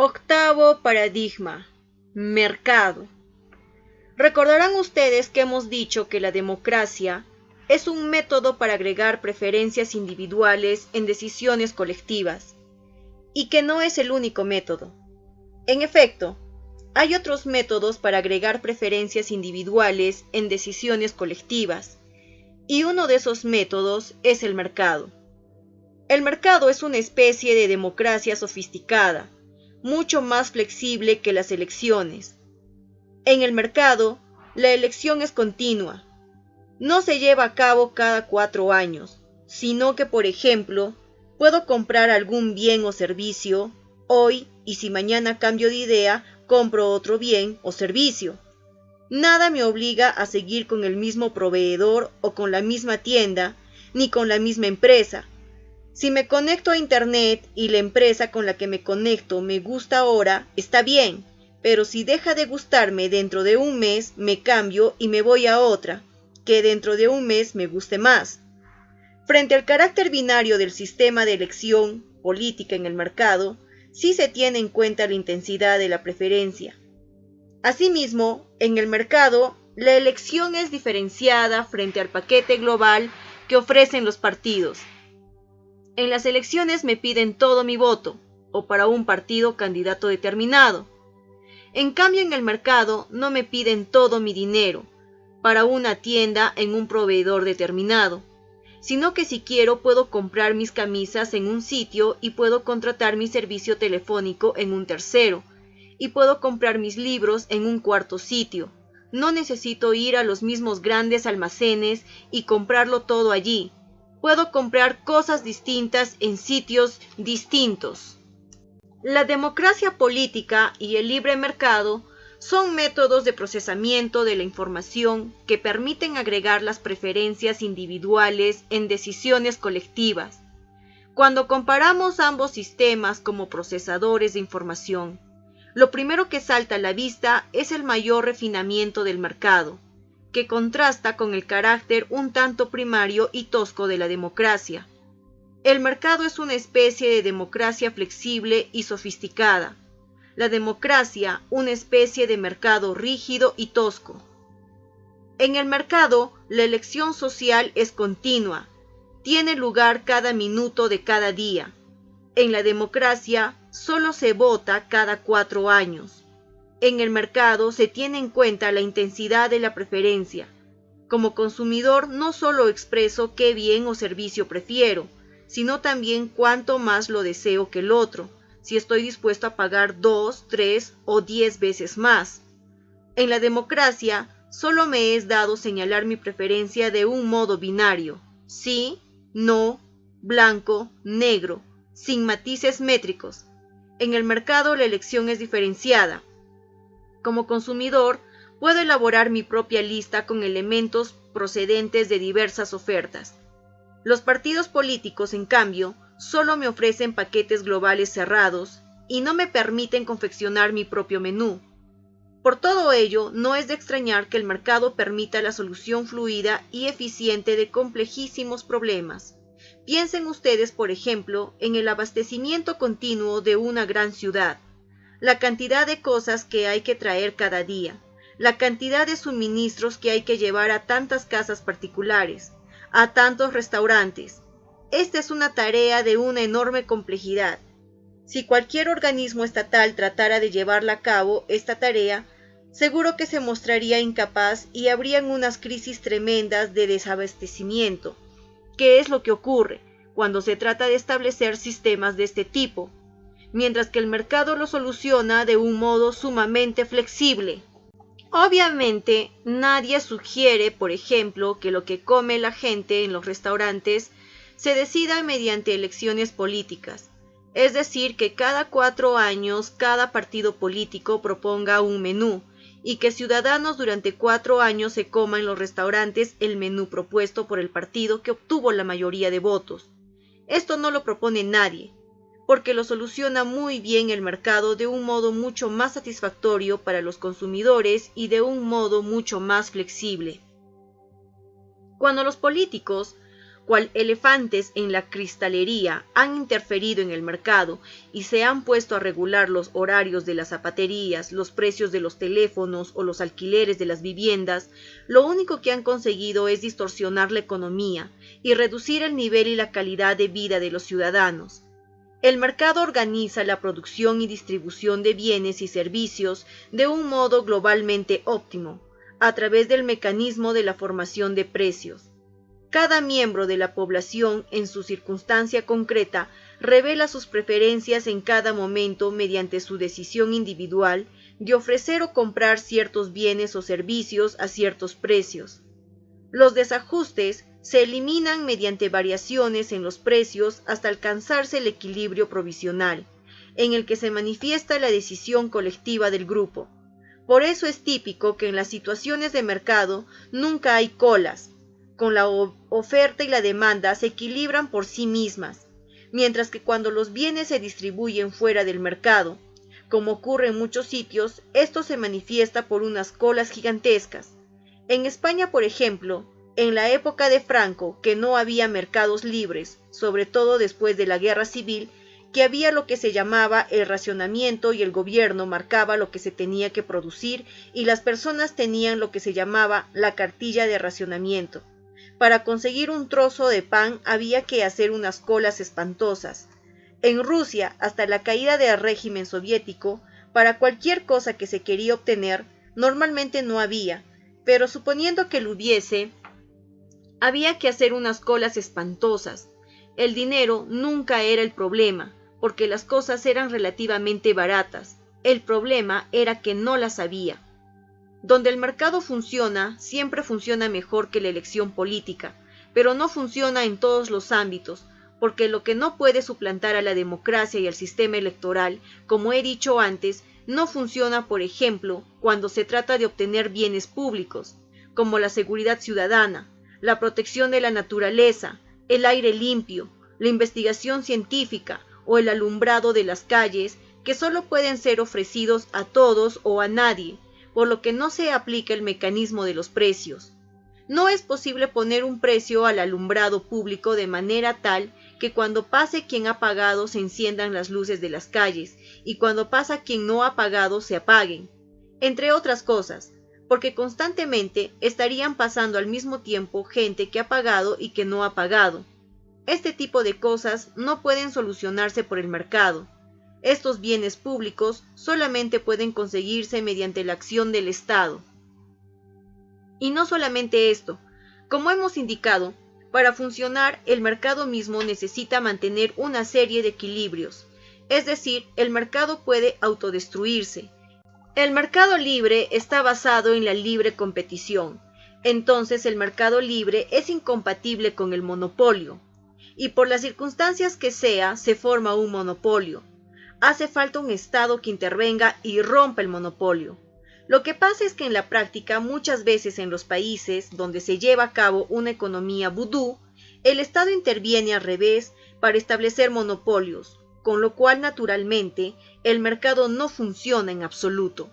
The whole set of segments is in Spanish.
Octavo paradigma: mercado. Recordarán ustedes que hemos dicho que la democracia es un método para agregar preferencias individuales en decisiones colectivas, y que no es el único método. En efecto, hay otros métodos para agregar preferencias individuales en decisiones colectivas, y uno de esos métodos es el mercado. El mercado es una especie de democracia sofisticada, mucho más flexible que las elecciones. En el mercado, la elección es continua. No se lleva a cabo cada 4 años, sino que, por ejemplo, puedo comprar algún bien o servicio hoy y si mañana cambio de idea, compro otro bien o servicio. Nada me obliga a seguir con el mismo proveedor o con la misma tienda, ni con la misma empresa. Si me conecto a Internet y la empresa con la que me conecto me gusta ahora, está bien, pero si deja de gustarme dentro de un mes, me cambio y me voy a otra, que dentro de un mes me guste más. Frente al carácter binario del sistema de elección política en el mercado, sí se tiene en cuenta la intensidad de la preferencia. Asimismo, en el mercado, la elección es diferenciada frente al paquete global que ofrecen los partidos. En las elecciones me piden todo mi voto, o para un partido candidato determinado. En cambio, en el mercado no me piden todo mi dinero, para una tienda en un proveedor determinado, sino que si quiero puedo comprar mis camisas en un sitio y puedo contratar mi servicio telefónico en un tercero, y puedo comprar mis libros en un cuarto sitio. No necesito ir a los mismos grandes almacenes y comprarlo todo allí. Puedo comprar cosas distintas en sitios distintos. La democracia política y el libre mercado son métodos de procesamiento de la información que permiten agregar las preferencias individuales en decisiones colectivas. Cuando comparamos ambos sistemas como procesadores de información, lo primero que salta a la vista es el mayor refinamiento del mercado, que contrasta con el carácter un tanto primario y tosco de la democracia. El mercado es una especie de democracia flexible y sofisticada. La democracia, una especie de mercado rígido y tosco. En el mercado, la elección social es continua, tiene lugar cada minuto de cada día. En la democracia, solo se vota cada 4 años. En el mercado se tiene en cuenta la intensidad de la preferencia. Como consumidor no solo expreso qué bien o servicio prefiero, sino también cuánto más lo deseo que el otro, si estoy dispuesto a pagar 2, 3 o 10 veces más. En la democracia solo me es dado señalar mi preferencia de un modo binario, sí, no, blanco, negro, sin matices métricos. En el mercado la elección es diferenciada. Como consumidor, puedo elaborar mi propia lista con elementos procedentes de diversas ofertas. Los partidos políticos, en cambio, solo me ofrecen paquetes globales cerrados y no me permiten confeccionar mi propio menú. Por todo ello, no es de extrañar que el mercado permita la solución fluida y eficiente de complejísimos problemas. Piensen ustedes, por ejemplo, en el abastecimiento continuo de una gran ciudad, la cantidad de cosas que hay que traer cada día, la cantidad de suministros que hay que llevar a tantas casas particulares, a tantos restaurantes. Esta es una tarea de una enorme complejidad. Si cualquier organismo estatal tratara de llevarla a cabo, esta tarea, seguro que se mostraría incapaz y habrían unas crisis tremendas de desabastecimiento. ¿Qué es lo que ocurre cuando se trata de establecer sistemas de este tipo? Mientras que el mercado lo soluciona de un modo sumamente flexible. Obviamente, nadie sugiere, por ejemplo, que lo que come la gente en los restaurantes se decida mediante elecciones políticas, es decir, que cada 4 años cada partido político proponga un menú y que ciudadanos durante 4 años se coman en los restaurantes el menú propuesto por el partido que obtuvo la mayoría de votos. Esto no lo propone nadie, porque lo soluciona muy bien el mercado de un modo mucho más satisfactorio para los consumidores y de un modo mucho más flexible. Cuando cual elefantes en la cristalería, han interferido en el mercado y se han puesto a regular los horarios de las zapaterías, los precios de los teléfonos o los alquileres de las viviendas, lo único que han conseguido es distorsionar la economía y reducir el nivel y la calidad de vida de los ciudadanos. El mercado organiza la producción y distribución de bienes y servicios de un modo globalmente óptimo, a través del mecanismo de la formación de precios. Cada miembro de la población, en su circunstancia concreta, revela sus preferencias en cada momento mediante su decisión individual de ofrecer o comprar ciertos bienes o servicios a ciertos precios. Los desajustes se eliminan mediante variaciones en los precios hasta alcanzarse el equilibrio provisional, en el que se manifiesta la decisión colectiva del grupo. Por eso es típico que en las situaciones de mercado nunca hay colas. Con la oferta y la demanda se equilibran por sí mismas, mientras que cuando los bienes se distribuyen fuera del mercado, como ocurre en muchos sitios, esto se manifiesta por unas colas gigantescas. En España, por ejemplo, en la época de Franco, que no había mercados libres, sobre todo después de la Guerra Civil, que había lo que se llamaba el racionamiento y el gobierno marcaba lo que se tenía que producir y las personas tenían lo que se llamaba la cartilla de racionamiento. Para conseguir un trozo de pan había que hacer unas colas espantosas. En Rusia, hasta la caída del régimen soviético, para cualquier cosa que se quería obtener, normalmente no había, pero suponiendo que lo hubiese, había que hacer unas colas espantosas. El dinero nunca era el problema, porque las cosas eran relativamente baratas. El problema era que no las había. Donde el mercado funciona, siempre funciona mejor que la elección política, pero no funciona en todos los ámbitos, porque lo que no puede suplantar a la democracia y al sistema electoral, como he dicho antes, no funciona, por ejemplo, cuando se trata de obtener bienes públicos, como la seguridad ciudadana, la protección de la naturaleza, el aire limpio, la investigación científica o el alumbrado de las calles, que solo pueden ser ofrecidos a todos o a nadie, por lo que no se aplica el mecanismo de los precios. No es posible poner un precio al alumbrado público de manera tal que cuando pase quien ha pagado se enciendan las luces de las calles y cuando pasa quien no ha pagado se apaguen, entre otras cosas, porque constantemente estarían pasando al mismo tiempo gente que ha pagado y que no ha pagado. Este tipo de cosas no pueden solucionarse por el mercado. Estos bienes públicos solamente pueden conseguirse mediante la acción del Estado. Y no solamente esto, como hemos indicado, para funcionar el mercado mismo necesita mantener una serie de equilibrios, es decir, el mercado puede autodestruirse. El mercado libre está basado en la libre competición, entonces el mercado libre es incompatible con el monopolio, y por las circunstancias que sea, se forma un monopolio. Hace falta un Estado que intervenga y rompa el monopolio. Lo que pasa es que en la práctica, muchas veces en los países donde se lleva a cabo una economía vudú, el Estado interviene al revés para establecer monopolios, con lo cual naturalmente el mercado no funciona en absoluto.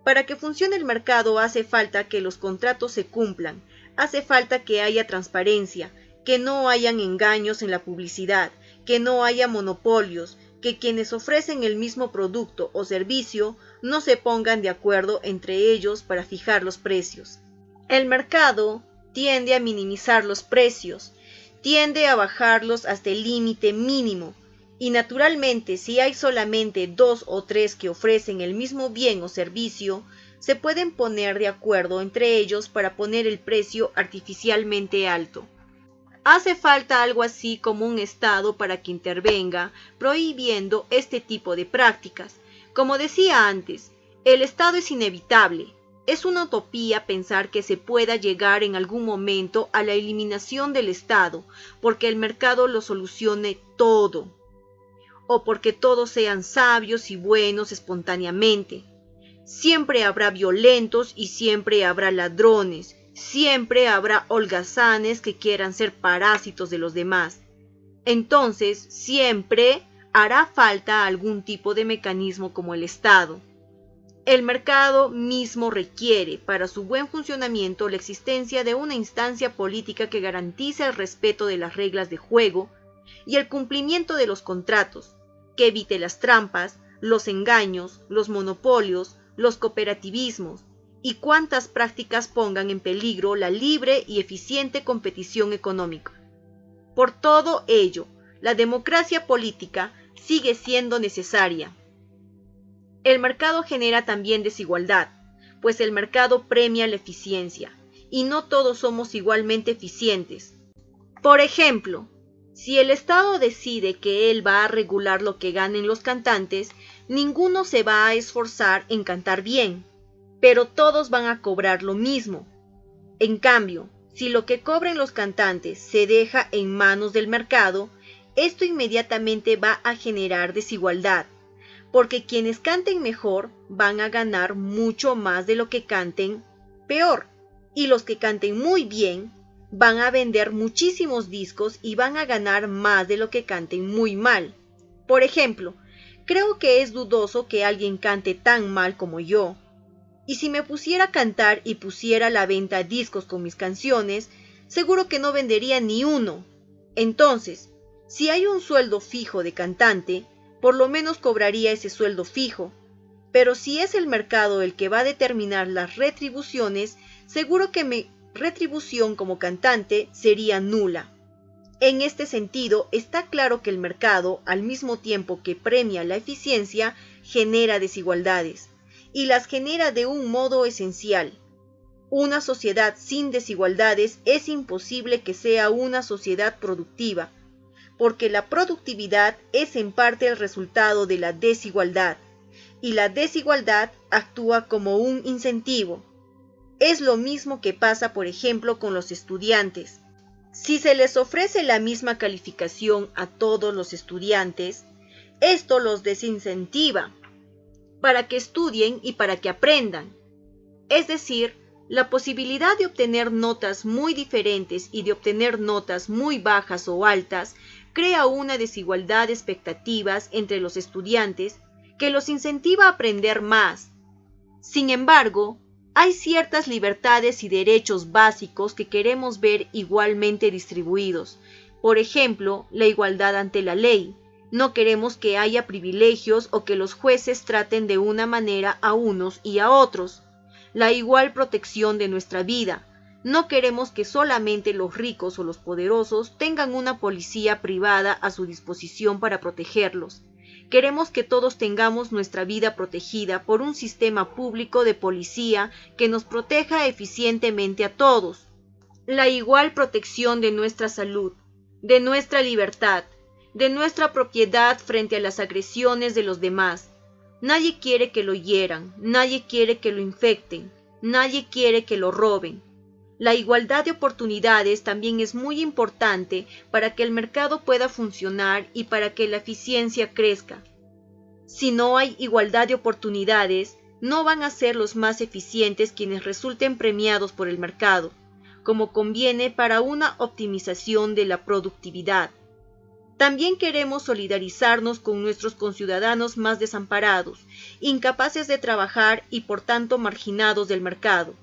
Para que funcione el mercado hace falta que los contratos se cumplan, hace falta que haya transparencia, que no hayan engaños en la publicidad, que no haya monopolios, que quienes ofrecen el mismo producto o servicio no se pongan de acuerdo entre ellos para fijar los precios. El mercado tiende a minimizar los precios, tiende a bajarlos hasta el límite mínimo, y naturalmente si hay solamente 2 o 3 que ofrecen el mismo bien o servicio, se pueden poner de acuerdo entre ellos para poner el precio artificialmente alto. Hace falta algo así como un Estado para que intervenga, prohibiendo este tipo de prácticas. Como decía antes, el Estado es inevitable. Es una utopía pensar que se pueda llegar en algún momento a la eliminación del Estado, porque el mercado lo solucione todo, o porque todos sean sabios y buenos espontáneamente. Siempre habrá violentos y siempre habrá ladrones. Siempre habrá holgazanes que quieran ser parásitos de los demás. Entonces, siempre hará falta algún tipo de mecanismo como el Estado. El mercado mismo requiere, para su buen funcionamiento, la existencia de una instancia política que garantice el respeto de las reglas de juego y el cumplimiento de los contratos, que evite las trampas, los engaños, los monopolios, los cooperativismos y cuantas prácticas pongan en peligro la libre y eficiente competición económica. Por todo ello, la democracia política sigue siendo necesaria. El mercado genera también desigualdad, pues el mercado premia la eficiencia, y no todos somos igualmente eficientes. Por ejemplo, si el Estado decide que él va a regular lo que ganen los cantantes, ninguno se va a esforzar en cantar bien, pero todos van a cobrar lo mismo. En cambio, si lo que cobren los cantantes se deja en manos del mercado, esto inmediatamente va a generar desigualdad, porque quienes canten mejor van a ganar mucho más de lo que canten peor, y los que canten muy bien van a vender muchísimos discos y van a ganar más de lo que canten muy mal. Por ejemplo, creo que es dudoso que alguien cante tan mal como yo, y si me pusiera a cantar y pusiera a la venta discos con mis canciones, seguro que no vendería ni uno. Entonces, si hay un sueldo fijo de cantante, por lo menos cobraría ese sueldo fijo. Pero si es el mercado el que va a determinar las retribuciones, seguro que mi retribución como cantante sería nula. En este sentido, está claro que el mercado, al mismo tiempo que premia la eficiencia, genera desigualdades, y las genera de un modo esencial. Una sociedad sin desigualdades es imposible que sea una sociedad productiva, porque la productividad es en parte el resultado de la desigualdad, y la desigualdad actúa como un incentivo. Es lo mismo que pasa, por ejemplo, con los estudiantes. Si se les ofrece la misma calificación a todos los estudiantes, esto los desincentiva para que estudien y para que aprendan. Es decir, la posibilidad de obtener notas muy diferentes y de obtener notas muy bajas o altas crea una desigualdad de expectativas entre los estudiantes que los incentiva a aprender más. Sin embargo, hay ciertas libertades y derechos básicos que queremos ver igualmente distribuidos. Por ejemplo, la igualdad ante la ley. No queremos que haya privilegios o que los jueces traten de una manera a unos y a otros. La igual protección de nuestra vida. No queremos que solamente los ricos o los poderosos tengan una policía privada a su disposición para protegerlos. Queremos que todos tengamos nuestra vida protegida por un sistema público de policía que nos proteja eficientemente a todos. La igual protección de nuestra salud, de nuestra libertad, de nuestra propiedad frente a las agresiones de los demás. Nadie quiere que lo hieran, nadie quiere que lo infecten, nadie quiere que lo roben. La igualdad de oportunidades también es muy importante para que el mercado pueda funcionar y para que la eficiencia crezca. Si no hay igualdad de oportunidades, no van a ser los más eficientes quienes resulten premiados por el mercado, como conviene para una optimización de la productividad. También queremos solidarizarnos con nuestros conciudadanos más desamparados, incapaces de trabajar y por tanto marginados del mercado.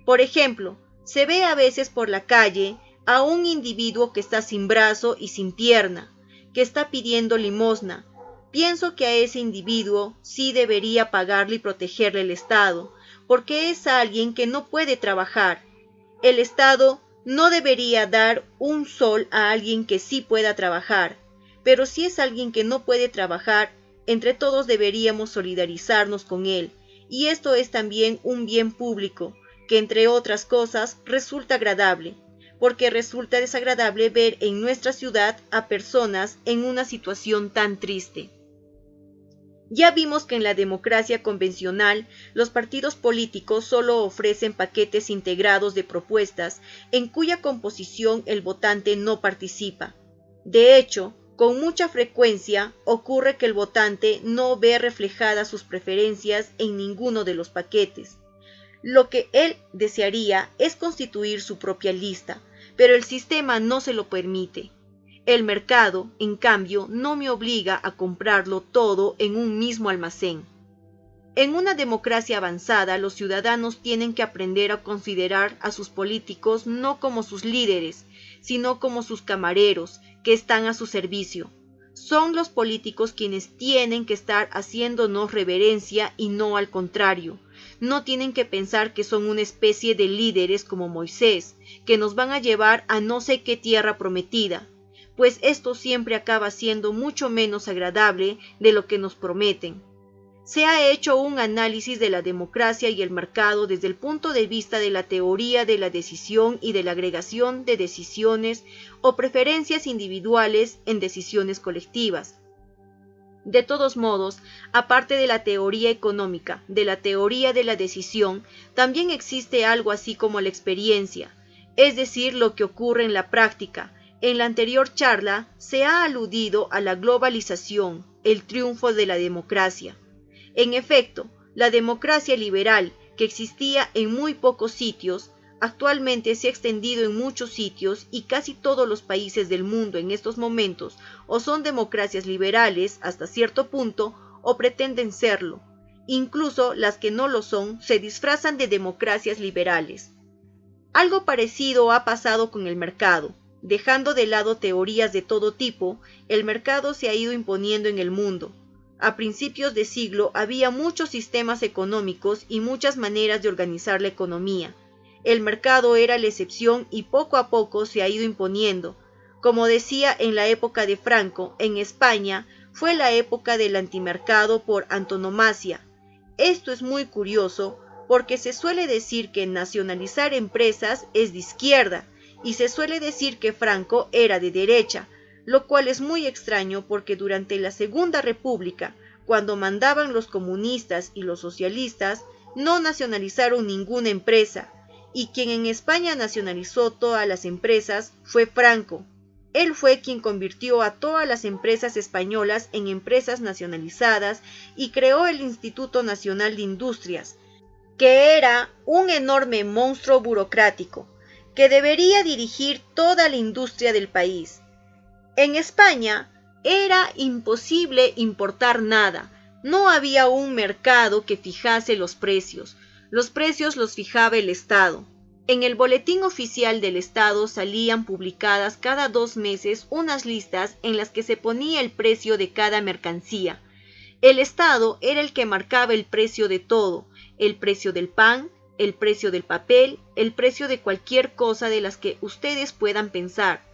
Por ejemplo, se ve a veces por la calle a un individuo que está sin brazo y sin pierna, que está pidiendo limosna. Pienso que a ese individuo sí debería pagarle y protegerle el Estado, porque es alguien que no puede trabajar. El Estado no debería dar un sol a alguien que sí pueda trabajar, pero si es alguien que no puede trabajar, entre todos deberíamos solidarizarnos con él, y esto es también un bien público, que entre otras cosas resulta agradable, porque resulta desagradable ver en nuestra ciudad a personas en una situación tan triste. Ya vimos que en la democracia convencional los partidos políticos solo ofrecen paquetes integrados de propuestas en cuya composición el votante no participa. De hecho, con mucha frecuencia ocurre que el votante no ve reflejadas sus preferencias en ninguno de los paquetes. Lo que él desearía es constituir su propia lista, pero el sistema no se lo permite. El mercado, en cambio, no me obliga a comprarlo todo en un mismo almacén. En una democracia avanzada, los ciudadanos tienen que aprender a considerar a sus políticos no como sus líderes, sino como sus camareros, que están a su servicio. Son los políticos quienes tienen que estar haciéndonos reverencia y no al contrario. No tienen que pensar que son una especie de líderes como Moisés, que nos van a llevar a no sé qué tierra prometida, pues esto siempre acaba siendo mucho menos agradable de lo que nos prometen. Se ha hecho un análisis de la democracia y el mercado desde el punto de vista de la teoría de la decisión y de la agregación de decisiones o preferencias individuales en decisiones colectivas. De todos modos, aparte de la teoría económica, de la teoría de la decisión, también existe algo así como la experiencia, es decir, lo que ocurre en la práctica. En la anterior charla se ha aludido a la globalización, el triunfo de la democracia. En efecto, la democracia liberal, que existía en muy pocos sitios, actualmente se ha extendido en muchos sitios y casi todos los países del mundo en estos momentos o son democracias liberales hasta cierto punto o pretenden serlo. Incluso las que no lo son se disfrazan de democracias liberales. Algo parecido ha pasado con el mercado. Dejando de lado teorías de todo tipo, el mercado se ha ido imponiendo en el mundo. A principios de siglo había muchos sistemas económicos y muchas maneras de organizar la economía. El mercado era la excepción y poco a poco se ha ido imponiendo. Como decía en la época de Franco, en España fue la época del antimercado por antonomasia. Esto es muy curioso porque se suele decir que nacionalizar empresas es de izquierda y se suele decir que Franco era de derecha, lo cual es muy extraño porque durante la Segunda República, cuando mandaban los comunistas y los socialistas, no nacionalizaron ninguna empresa, y quien en España nacionalizó todas las empresas fue Franco. Él fue quien convirtió a todas las empresas españolas en empresas nacionalizadas y creó el Instituto Nacional de Industrias, que era un enorme monstruo burocrático, que debería dirigir toda la industria del país. En España era imposible importar nada, no había un mercado que fijase los precios los fijaba el Estado. En el boletín oficial del Estado salían publicadas cada 2 meses unas listas en las que se ponía el precio de cada mercancía. El Estado era el que marcaba el precio de todo, el precio del pan, el precio del papel, el precio de cualquier cosa de las que ustedes puedan pensar,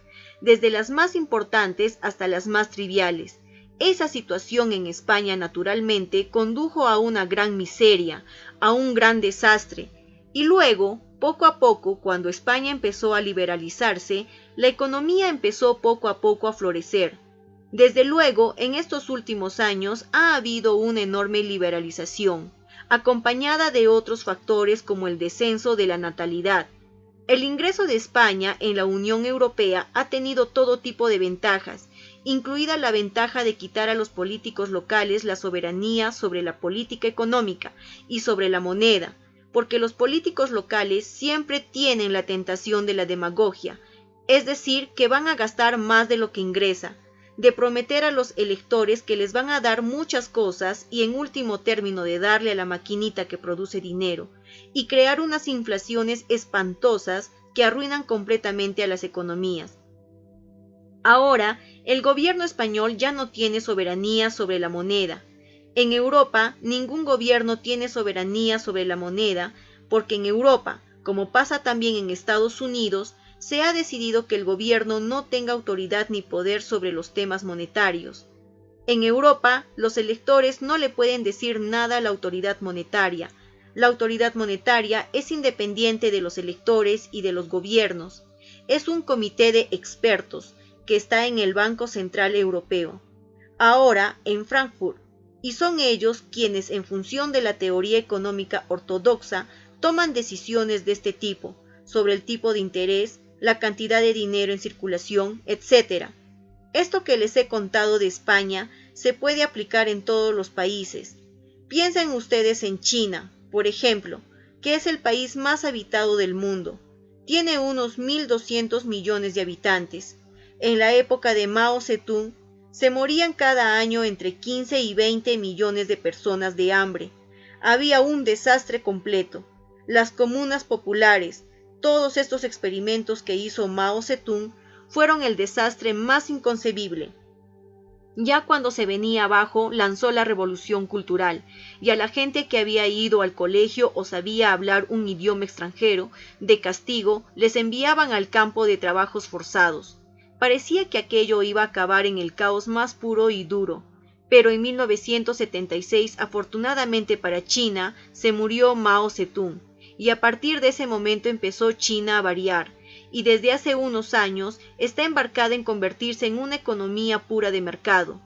desde las más importantes hasta las más triviales. Esa situación en España naturalmente condujo a una gran miseria, a un gran desastre, y luego, poco a poco, cuando España empezó a liberalizarse, la economía empezó poco a poco a florecer. Desde luego, en estos últimos años ha habido una enorme liberalización, acompañada de otros factores como el descenso de la natalidad. El ingreso de España en la Unión Europea ha tenido todo tipo de ventajas, incluida la ventaja de quitar a los políticos locales la soberanía sobre la política económica y sobre la moneda, porque los políticos locales siempre tienen la tentación de la demagogia, es decir, que van a gastar más de lo que ingresa, de prometer a los electores que les van a dar muchas cosas y en último término de darle a la maquinita que produce dinero, y crear unas inflaciones espantosas que arruinan completamente a las economías. Ahora, el gobierno español ya no tiene soberanía sobre la moneda. En Europa, ningún gobierno tiene soberanía sobre la moneda, porque en Europa, como pasa también en Estados Unidos, se ha decidido que el gobierno no tenga autoridad ni poder sobre los temas monetarios. En Europa, los electores no le pueden decir nada a la autoridad monetaria. La autoridad monetaria es independiente de los electores y de los gobiernos. Es un comité de expertos que está en el Banco Central Europeo, ahora en Frankfurt, y son ellos quienes, en función de la teoría económica ortodoxa, toman decisiones de este tipo, sobre el tipo de interés, la cantidad de dinero en circulación, etc. Esto que les he contado de España se puede aplicar en todos los países. Piensen ustedes en China, por ejemplo, que es el país más habitado del mundo. Tiene unos 1.200 millones de habitantes. En la época de Mao Zedong, se morían cada año entre 15 y 20 millones de personas de hambre. había un desastre completo. Las comunas populares, todos estos experimentos que hizo Mao Zedong, fueron el desastre más inconcebible. Ya cuando se venía abajo, lanzó la revolución cultural, y a la gente que había ido al colegio o sabía hablar un idioma extranjero, de castigo, les enviaban al campo de trabajos forzados. Parecía que aquello iba a acabar en el caos más puro y duro. Pero en 1976, afortunadamente para China, se murió Mao Zedong, y a partir de ese momento empezó China a variar, y desde hace unos años está embarcada en convertirse en una economía pura de mercado.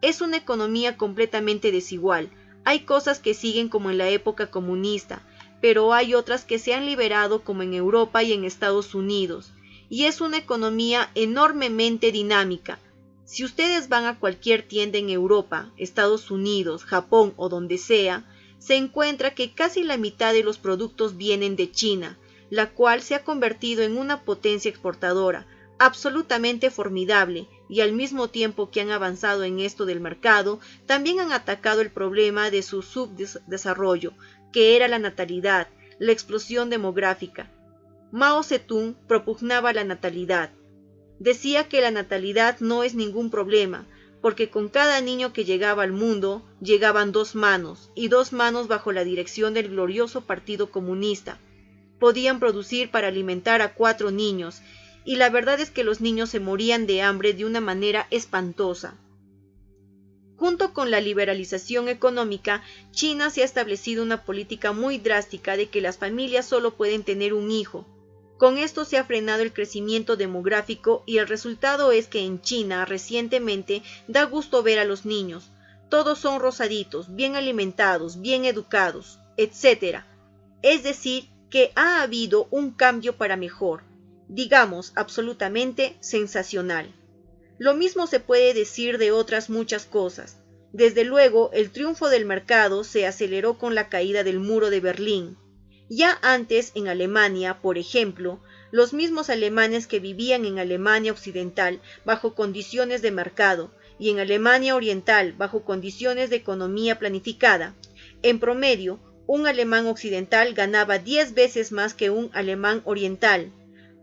Es una economía completamente desigual. Hay cosas que siguen como en la época comunista, pero hay otras que se han liberado como en Europa y en Estados Unidos, y es una economía enormemente dinámica. Si ustedes van a cualquier tienda en Europa, Estados Unidos, Japón o donde sea, se encuentra que casi la mitad de los productos vienen de China, la cual se ha convertido en una potencia exportadora, absolutamente formidable, y al mismo tiempo que han avanzado en esto del mercado, también han atacado el problema de su subdesarrollo, que era la natalidad, la explosión demográfica. Mao Zedong propugnaba la natalidad. Decía que la natalidad no es ningún problema, porque con cada niño que llegaba al mundo, llegaban 2 manos, y 2 manos bajo la dirección del glorioso Partido Comunista. Podían producir para alimentar a 4 niños, y la verdad es que los niños se morían de hambre de una manera espantosa. Junto con la liberalización económica, China se ha establecido una política muy drástica de que las familias solo pueden tener un hijo. Con esto se ha frenado el crecimiento demográfico y el resultado es que en China recientemente da gusto ver a los niños. Todos son rosaditos, bien alimentados, bien educados, etc. Es decir, que ha habido un cambio para mejor, digamos absolutamente sensacional. Lo mismo se puede decir de otras muchas cosas. Desde luego, el triunfo del mercado se aceleró con la caída del muro de Berlín. Ya antes, en Alemania, por ejemplo, los mismos alemanes que vivían en Alemania Occidental bajo condiciones de mercado y en Alemania Oriental bajo condiciones de economía planificada, en promedio, un alemán occidental ganaba 10 veces más que un alemán oriental.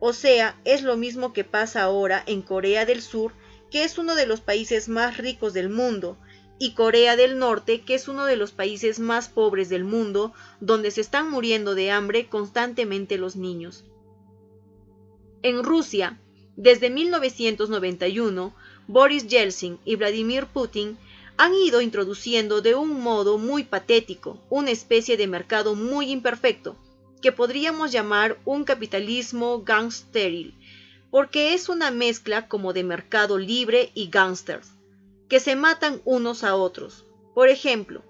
O sea, es lo mismo que pasa ahora en Corea del Sur, que es uno de los países más ricos del mundo, y Corea del Norte, que es uno de los países más pobres del mundo, donde se están muriendo de hambre constantemente los niños. En Rusia, desde 1991, Boris Yeltsin y Vladimir Putin han ido introduciendo de un modo muy patético una especie de mercado muy imperfecto, que podríamos llamar un capitalismo gangsteril, porque es una mezcla como de mercado libre y gángsters, que se matan unos a otros. Por ejemplo,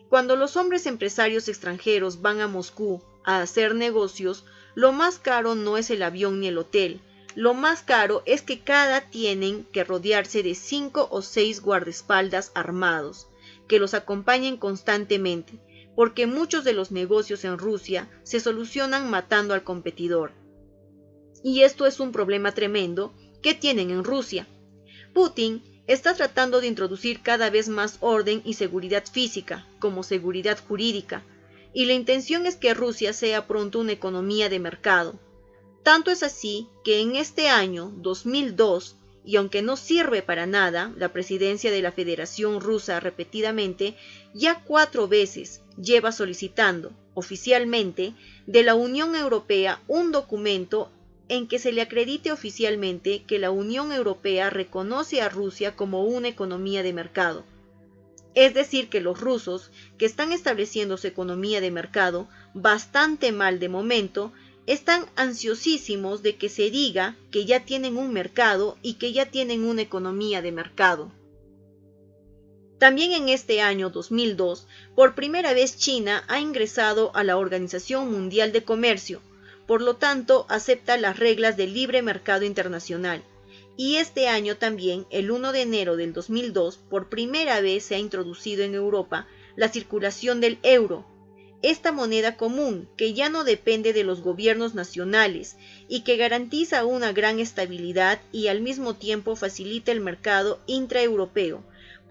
cuando los hombres empresarios extranjeros van a Moscú a hacer negocios, lo más caro no es el avión ni el hotel, lo más caro es que tienen que rodearse de 5 o 6 guardaespaldas armados, que los acompañen constantemente, porque muchos de los negocios en Rusia se solucionan matando al competidor. Y esto es un problema tremendo que tienen en Rusia. Putin está tratando de introducir cada vez más orden y seguridad física, como seguridad jurídica, y la intención es que Rusia sea pronto una economía de mercado. Tanto es así que en este año 2002, y aunque no sirve para nada, la presidencia de la Federación Rusa repetidamente, ya 4 veces lleva solicitando, oficialmente, de la Unión Europea un documento en que se le acredite oficialmente que la Unión Europea reconoce a Rusia como una economía de mercado. Es decir, que los rusos, que están estableciendo su economía de mercado bastante mal de momento, están ansiosísimos de que se diga que ya tienen un mercado y que ya tienen una economía de mercado. También en este año 2002, por primera vez China ha ingresado a la Organización Mundial de Comercio, por lo tanto acepta las reglas del libre mercado internacional. Y este año también, el 1 de enero del 2002, por primera vez se ha introducido en Europa la circulación del euro, esta moneda común que ya no depende de los gobiernos nacionales y que garantiza una gran estabilidad y al mismo tiempo facilita el mercado intraeuropeo,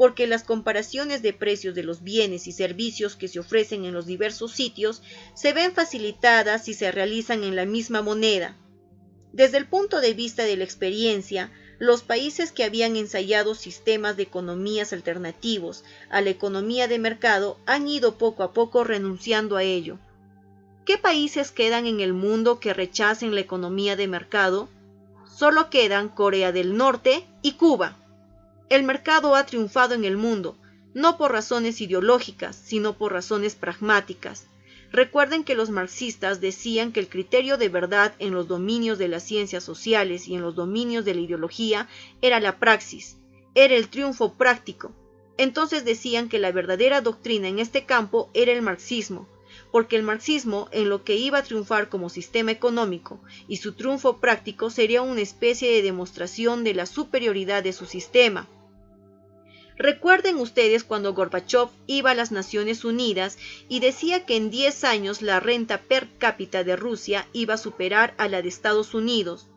porque las comparaciones de precios de los bienes y servicios que se ofrecen en los diversos sitios se ven facilitadas si se realizan en la misma moneda. Desde el punto de vista de la experiencia, los países que habían ensayado sistemas de economías alternativos a la economía de mercado han ido poco a poco renunciando a ello. ¿Qué países quedan en el mundo que rechacen la economía de mercado? Solo quedan Corea del Norte y Cuba. El mercado ha triunfado en el mundo, no por razones ideológicas, sino por razones pragmáticas. Recuerden que los marxistas decían que el criterio de verdad en los dominios de las ciencias sociales y en los dominios de la ideología era la praxis, era el triunfo práctico. Entonces decían que la verdadera doctrina en este campo era el marxismo, porque el marxismo en lo que iba a triunfar como sistema económico y su triunfo práctico sería una especie de demostración de la superioridad de su sistema. Recuerden ustedes cuando Gorbachov iba a las Naciones Unidas y decía que en 10 años la renta per cápita de Rusia iba a superar a la de Estados Unidos.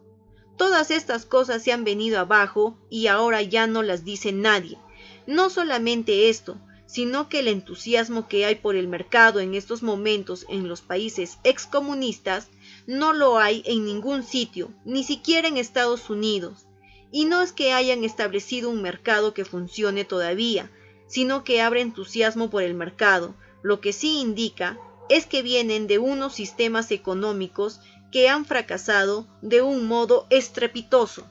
Todas estas cosas se han venido abajo y ahora ya no las dice nadie. No solamente esto, sino que el entusiasmo que hay por el mercado en estos momentos en los países excomunistas no lo hay en ningún sitio, ni siquiera en Estados Unidos. Y no es que hayan establecido un mercado que funcione todavía, sino que abre entusiasmo por el mercado. Lo que sí indica es que vienen de unos sistemas económicos que han fracasado de un modo estrepitoso.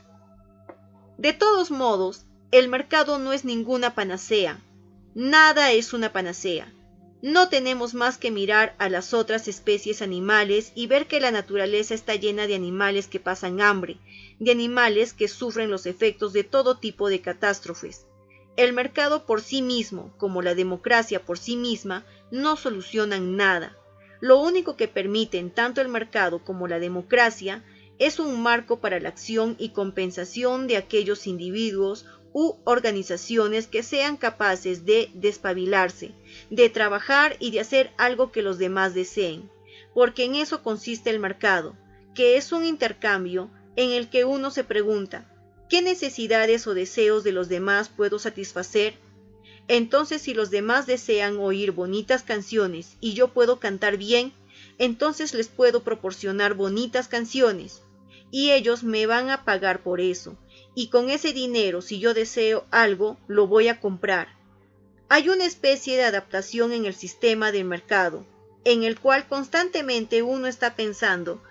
De todos modos, el mercado no es ninguna panacea. Nada es una panacea. No tenemos más que mirar a las otras especies animales y ver que la naturaleza está llena de animales que pasan hambre, de animales que sufren los efectos de todo tipo de catástrofes. El mercado por sí mismo, como la democracia por sí misma, no solucionan nada. Lo único que permiten tanto el mercado como la democracia es un marco para la acción y compensación de aquellos individuos u organizaciones que sean capaces de despabilarse, de trabajar y de hacer algo que los demás deseen, porque en eso consiste el mercado, que es un intercambio en el que uno se pregunta, ¿qué necesidades o deseos de los demás puedo satisfacer? Entonces, si los demás desean oír bonitas canciones y yo puedo cantar bien, entonces les puedo proporcionar bonitas canciones, y ellos me van a pagar por eso. Y con ese dinero, si yo deseo algo, lo voy a comprar. Hay una especie de adaptación en el sistema del mercado, en el cual constantemente uno está pensando,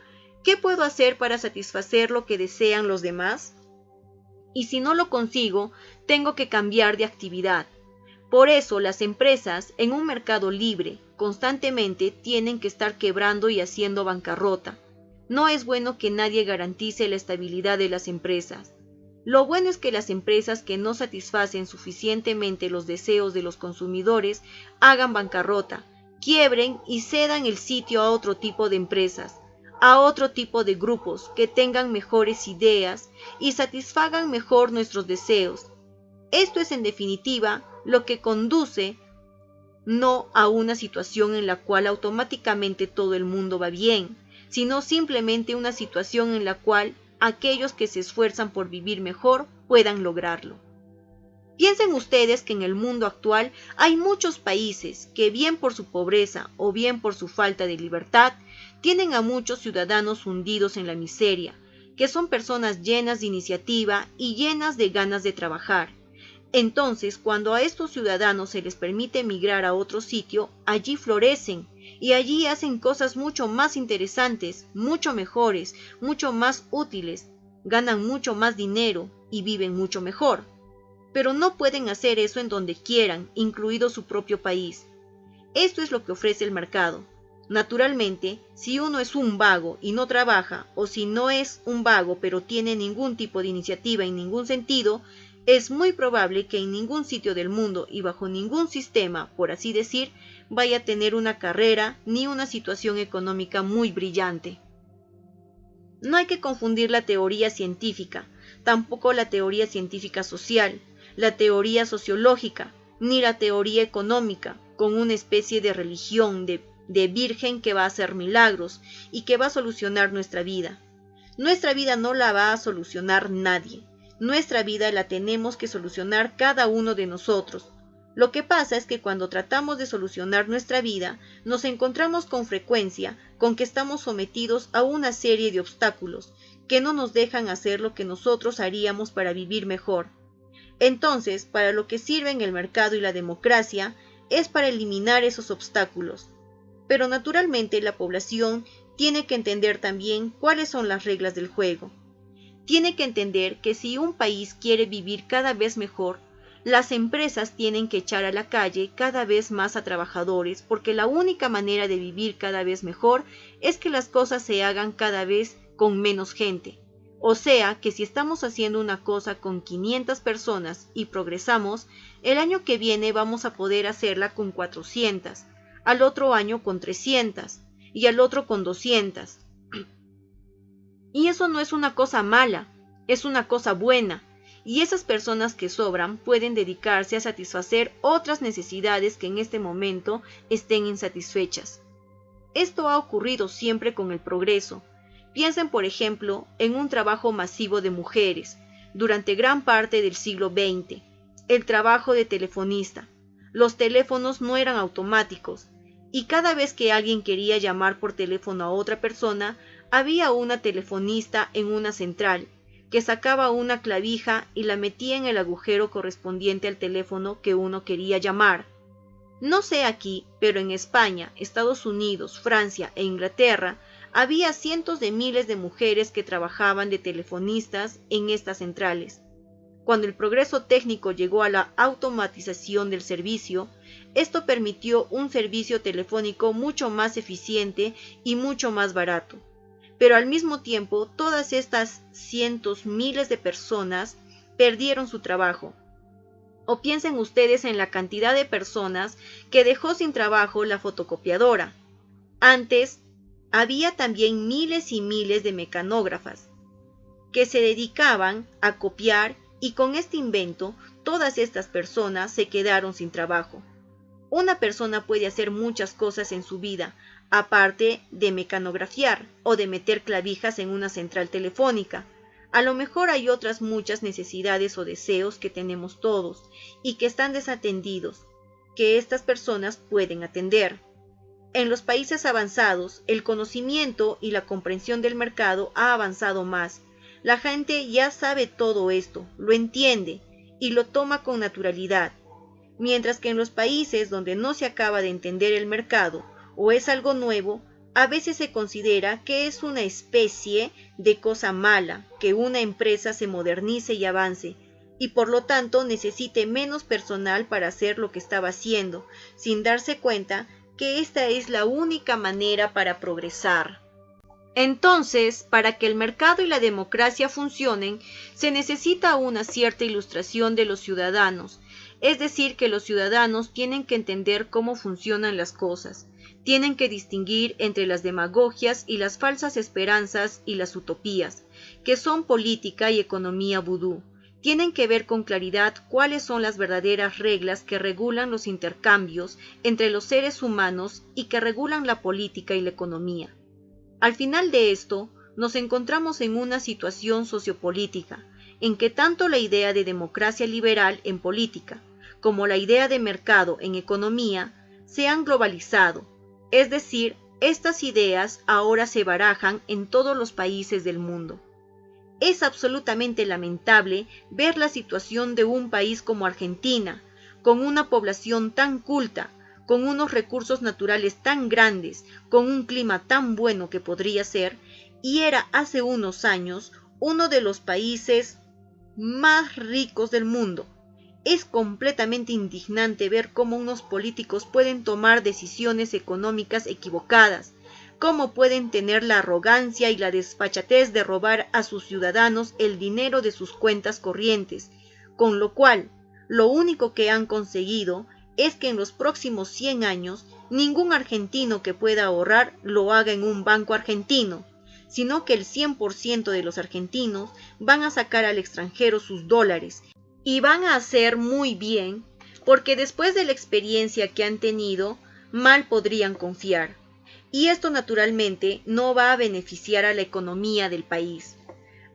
¿qué puedo hacer para satisfacer lo que desean los demás? Y si no lo consigo, tengo que cambiar de actividad. Por eso las empresas en un mercado libre constantemente tienen que estar quebrando y haciendo bancarrota. No es bueno que nadie garantice la estabilidad de las empresas. Lo bueno es que las empresas que no satisfacen suficientemente los deseos de los consumidores hagan bancarrota, quiebren y cedan el sitio a otro tipo de empresas, a otro tipo de grupos que tengan mejores ideas y satisfagan mejor nuestros deseos. Esto es en definitiva lo que conduce no a una situación en la cual automáticamente todo el mundo va bien, sino simplemente una situación en la cual aquellos que se esfuerzan por vivir mejor puedan lograrlo. Piensen ustedes que en el mundo actual hay muchos países que bien por su pobreza o bien por su falta de libertad, tienen a muchos ciudadanos hundidos en la miseria, que son personas llenas de iniciativa y llenas de ganas de trabajar. Entonces, cuando a estos ciudadanos se les permite emigrar a otro sitio, allí florecen y allí hacen cosas mucho más interesantes, mucho mejores, mucho más útiles, ganan mucho más dinero y viven mucho mejor. Pero no pueden hacer eso en donde quieran, incluido su propio país. Esto es lo que ofrece el mercado. Naturalmente, si uno es un vago y no trabaja, o si no es un vago pero tiene ningún tipo de iniciativa en ningún sentido, es muy probable que en ningún sitio del mundo y bajo ningún sistema, por así decir, vaya a tener una carrera ni una situación económica muy brillante. No hay que confundir la teoría científica, tampoco la teoría científica social, la teoría sociológica, ni la teoría económica, con una especie de religión de virgen que va a hacer milagros y que va a solucionar nuestra vida. Nuestra vida no la va a solucionar nadie. Nuestra vida la tenemos que solucionar cada uno de nosotros. Lo que pasa es que cuando tratamos de solucionar nuestra vida, nos encontramos con frecuencia con que estamos sometidos a una serie de obstáculos que no nos dejan hacer lo que nosotros haríamos para vivir mejor. Entonces, para lo que sirven el mercado y la democracia es para eliminar esos obstáculos. Pero naturalmente la población tiene que entender también cuáles son las reglas del juego. Tiene que entender que si un país quiere vivir cada vez mejor, las empresas tienen que echar a la calle cada vez más a trabajadores, porque la única manera de vivir cada vez mejor es que las cosas se hagan cada vez con menos gente. O sea que si estamos haciendo una cosa con 500 personas y progresamos, el año que viene vamos a poder hacerla con 400, al otro año con 300 y al otro con 200. Y eso no es una cosa mala, es una cosa buena. Y esas personas que sobran pueden dedicarse a satisfacer otras necesidades que en este momento estén insatisfechas. Esto ha ocurrido siempre con el progreso. Piensen, por ejemplo, en un trabajo masivo de mujeres durante gran parte del siglo XX, el trabajo de telefonista. Los teléfonos no eran automáticos, y cada vez que alguien quería llamar por teléfono a otra persona, había una telefonista en una central, que sacaba una clavija y la metía en el agujero correspondiente al teléfono que uno quería llamar. No sé aquí, pero en España, Estados Unidos, Francia e Inglaterra, había cientos de miles de mujeres que trabajaban de telefonistas en estas centrales. Cuando el progreso técnico llegó a la automatización del servicio, esto permitió un servicio telefónico mucho más eficiente y mucho más barato. Pero al mismo tiempo, todas estas cientos, miles de personas perdieron su trabajo. O piensen ustedes en la cantidad de personas que dejó sin trabajo la fotocopiadora. Antes, había también miles y miles de mecanógrafas que se dedicaban a copiar, y con este invento, todas estas personas se quedaron sin trabajo. Una persona puede hacer muchas cosas en su vida, aparte de mecanografiar o de meter clavijas en una central telefónica. A lo mejor hay otras muchas necesidades o deseos que tenemos todos y que están desatendidos, que estas personas pueden atender. En los países avanzados, el conocimiento y la comprensión del mercado ha avanzado más. La gente ya sabe todo esto, lo entiende y lo toma con naturalidad. Mientras que en los países donde no se acaba de entender el mercado o es algo nuevo, a veces se considera que es una especie de cosa mala, que una empresa se modernice y avance, y por lo tanto necesite menos personal para hacer lo que estaba haciendo, sin darse cuenta que esta es la única manera para progresar. Entonces, para que el mercado y la democracia funcionen, se necesita una cierta ilustración de los ciudadanos, es decir, que los ciudadanos tienen que entender cómo funcionan las cosas, tienen que distinguir entre las demagogias y las falsas esperanzas y las utopías, que son política y economía vudú. Tienen que ver con claridad cuáles son las verdaderas reglas que regulan los intercambios entre los seres humanos y que regulan la política y la economía. Al final de esto, nos encontramos en una situación sociopolítica, en que tanto la idea de democracia liberal en política, como la idea de mercado en economía, se han globalizado, es decir, estas ideas ahora se barajan en todos los países del mundo. Es absolutamente lamentable ver la situación de un país como Argentina, con una población tan culta, con unos recursos naturales tan grandes, con un clima tan bueno que podría ser, y era hace unos años uno de los países más ricos del mundo. Es completamente indignante ver cómo unos políticos pueden tomar decisiones económicas equivocadas, cómo pueden tener la arrogancia y la desfachatez de robar a sus ciudadanos el dinero de sus cuentas corrientes, con lo cual, lo único que han conseguido es que en los próximos 100 años ningún argentino que pueda ahorrar lo haga en un banco argentino, sino que el 100% de los argentinos van a sacar al extranjero sus dólares y van a hacer muy bien, porque después de la experiencia que han tenido, mal podrían confiar. Y esto naturalmente no va a beneficiar a la economía del país.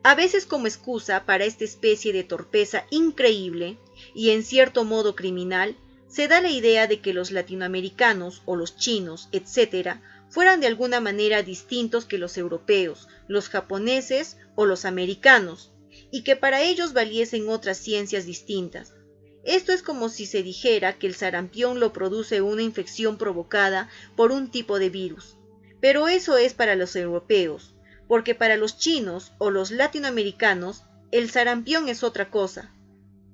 A veces como excusa para esta especie de torpeza increíble y en cierto modo criminal, se da la idea de que los latinoamericanos o los chinos, etc., fueran de alguna manera distintos que los europeos, los japoneses o los americanos, y que para ellos valiesen otras ciencias distintas. Esto es como si se dijera que el sarampión lo produce una infección provocada por un tipo de virus. Pero eso es para los europeos, porque para los chinos o los latinoamericanos el sarampión es otra cosa.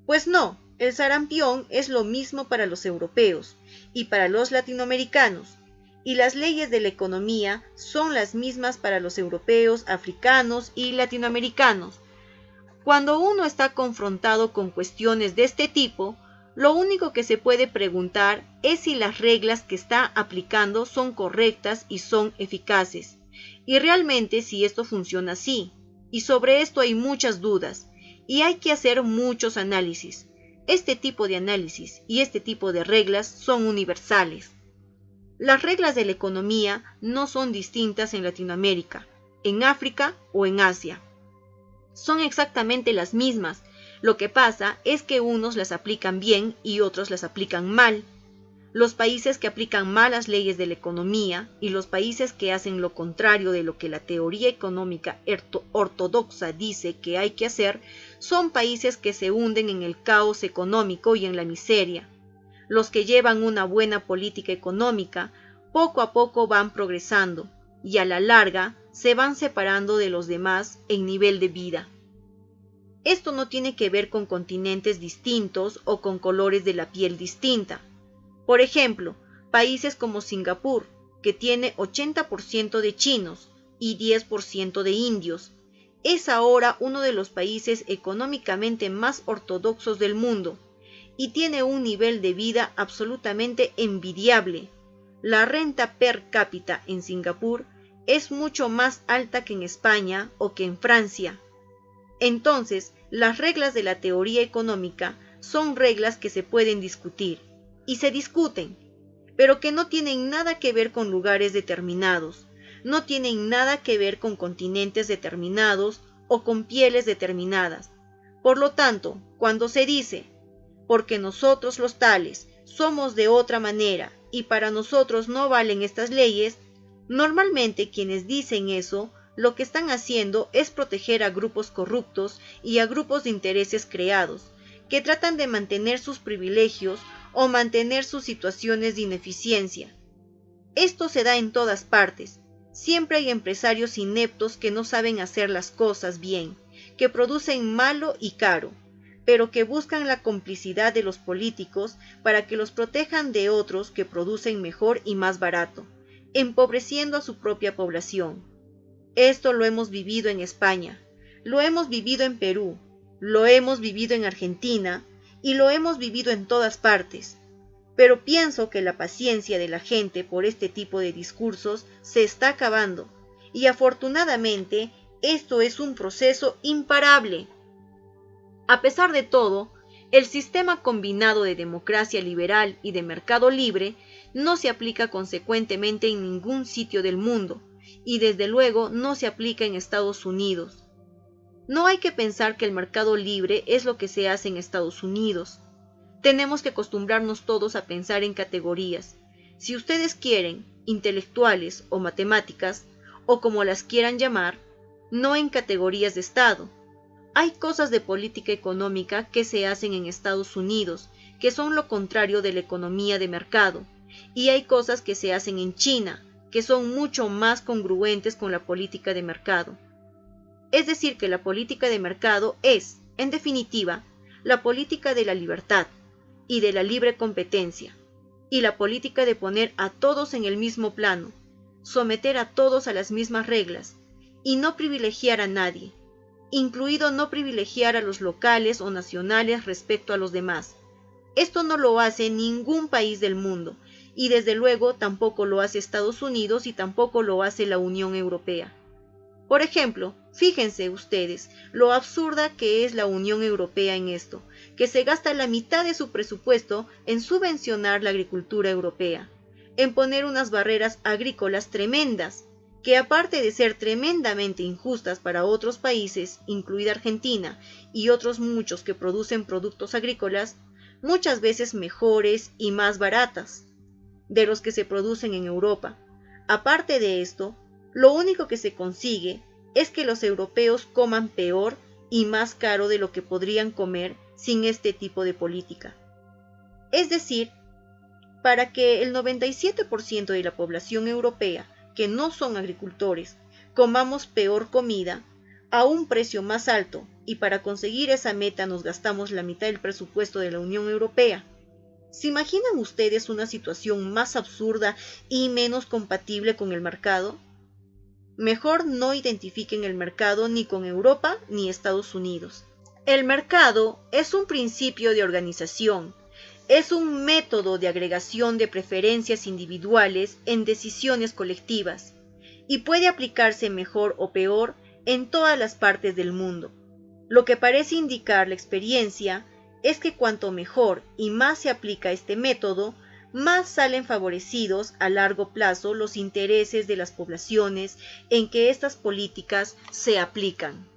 Pues no, el sarampión es lo mismo para los europeos y para los latinoamericanos, y las leyes de la economía son las mismas para los europeos, africanos y latinoamericanos. Cuando uno está confrontado con cuestiones de este tipo, lo único que se puede preguntar es si las reglas que está aplicando son correctas y son eficaces, y realmente si esto funciona así. Y sobre esto hay muchas dudas, y hay que hacer muchos análisis. Este tipo de análisis y este tipo de reglas son universales. Las reglas de la economía no son distintas en Latinoamérica, en África o en Asia. Son exactamente las mismas. Lo que pasa es que unos las aplican bien y otros las aplican mal. Los países que aplican mal las leyes de la economía y los países que hacen lo contrario de lo que la teoría económica ortodoxa dice que hay que hacer, son países que se hunden en el caos económico y en la miseria. Los que llevan una buena política económica, poco a poco van progresando y a la larga se van separando de los demás en nivel de vida. Esto no tiene que ver con continentes distintos o con colores de la piel distinta. Por ejemplo, países como Singapur, que tiene 80% de chinos y 10% de indios, es ahora uno de los países económicamente más ortodoxos del mundo y tiene un nivel de vida absolutamente envidiable. La renta per cápita en Singapur es mucho más alta que en España o que en Francia. Entonces, las reglas de la teoría económica son reglas que se pueden discutir, y se discuten, pero que no tienen nada que ver con lugares determinados, no tienen nada que ver con continentes determinados o con pieles determinadas. Por lo tanto, cuando se dice, porque nosotros los tales somos de otra manera y para nosotros no valen estas leyes, normalmente quienes dicen eso lo que están haciendo es proteger a grupos corruptos y a grupos de intereses creados, que tratan de mantener sus privilegios o mantener sus situaciones de ineficiencia. Esto se da en todas partes. Siempre hay empresarios ineptos que no saben hacer las cosas bien, que producen malo y caro, pero que buscan la complicidad de los políticos para que los protejan de otros que producen mejor y más barato, empobreciendo a su propia población. Esto lo hemos vivido en España, lo hemos vivido en Perú, lo hemos vivido en Argentina y lo hemos vivido en todas partes. Pero pienso que la paciencia de la gente por este tipo de discursos se está acabando y afortunadamente esto es un proceso imparable. A pesar de todo, el sistema combinado de democracia liberal y de mercado libre no se aplica consecuentemente en ningún sitio del mundo, y desde luego no se aplica en Estados Unidos. No hay que pensar que el mercado libre es lo que se hace en Estados Unidos. Tenemos que acostumbrarnos todos a pensar en categorías. Si ustedes quieren, intelectuales o matemáticas, o como las quieran llamar, no en categorías de Estado. Hay cosas de política económica que se hacen en Estados Unidos, que son lo contrario de la economía de mercado, y hay cosas que se hacen en China, que son mucho más congruentes con la política de mercado. Es decir, que la política de mercado es, en definitiva, la política de la libertad y de la libre competencia, y la política de poner a todos en el mismo plano, someter a todos a las mismas reglas, y no privilegiar a nadie, incluido no privilegiar a los locales o nacionales respecto a los demás. Esto no lo hace ningún país del mundo, y desde luego tampoco lo hace Estados Unidos y tampoco lo hace la Unión Europea. Por ejemplo, fíjense ustedes lo absurda que es la Unión Europea en esto, que se gasta la mitad de su presupuesto en subvencionar la agricultura europea, en poner unas barreras agrícolas tremendas, que aparte de ser tremendamente injustas para otros países, incluida Argentina y otros muchos que producen productos agrícolas, muchas veces mejores y más baratas de los que se producen en Europa. Aparte de esto, lo único que se consigue es que los europeos coman peor y más caro de lo que podrían comer sin este tipo de política. Es decir, para que el 97% de la población europea, que no son agricultores, comamos peor comida a un precio más alto, y para conseguir esa meta nos gastamos la mitad del presupuesto de la Unión Europea. ¿Se imaginan ustedes una situación más absurda y menos compatible con el mercado? Mejor no identifiquen el mercado ni con Europa ni Estados Unidos. El mercado es un principio de organización, es un método de agregación de preferencias individuales en decisiones colectivas, y puede aplicarse mejor o peor en todas las partes del mundo. Lo que parece indicar la experiencia es que cuanto mejor y más se aplica este método, más salen favorecidos a largo plazo los intereses de las poblaciones en que estas políticas se aplican.